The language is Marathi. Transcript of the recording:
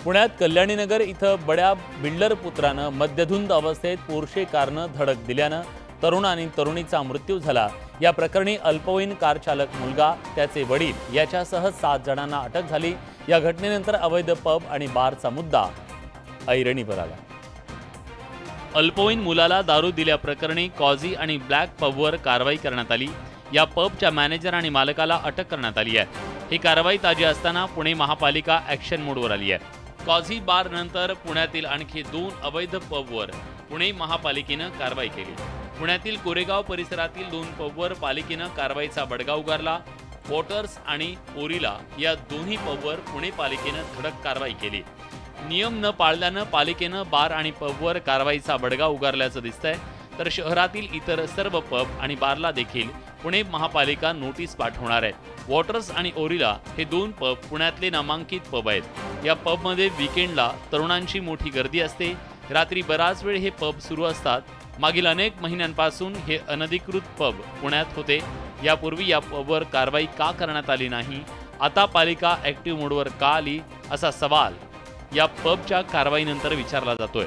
पुण्यात कल्याणीनगर इथं बड्या बिल्डर पुत्रानं मद्यधुंद अवस्थेत पोर्शे कारनं धडक दिल्यानं तरुण आणि तरुणीचा मृत्यू झाला। या प्रकरणी अल्पवयीन कार चालक मुलगा, त्याचे वडील याच्यासह 7 जणांना अटक झाली। या घटनेनंतर अवैध पब आणि बारचा मुद्दा ऐरणीवर आला। अल्पवयीन मुलाला दारू दिल्याप्रकरणी कॉझी आणि ब्लॅक पबवर कारवाई करण्यात आली। या पबच्या मॅनेजर आणि मालकाला अटक करण्यात आली आहे। ही कारवाई ताजी असताना पुणे महापालिका ॲक्शन मोडवर आली आहे। कॉझी बार नंतर पुण्यातील आणखी 2 अवैध पबवर पुणे महापालिकेनं कारवाई केली। पुण्यातील कोरेगाव परिसरातील 2 पबवर पालिकेनं कारवाईचा बडगा उगारला। वॉटर्स आणि ओरिला या दोन्ही पबवर पुणे पालिकेनं धडक कारवाई केली। नियम न पाळल्यानं पालिकेनं बार आणि पबवर कारवाईचा बडगा उगारल्याचं दिसतंय। तर शहरातील इतर सर्व पब आणि बारला देखील पुणे महापालिका नोटीस पाठवणार आहे। वॉटर्स आणि ओरिला हे 2 पब पुण्यातले नामांकित पब आहेत। या पबमध्ये वीकेंडला तरुणांची मोठी गर्दी असते। रात्री बराच वेळ हे पब सुरू असतात। मागील अनेक महिन्यांपासून हे अनधिकृत पब पुण्यात होते। यापूर्वी या पबवर कारवाई का करण्यात आली नाही, आता पालिका ॲक्टिव्ह मोडवर का आली, असा सवाल या पबच्या कारवाईनंतर विचारला जातोय।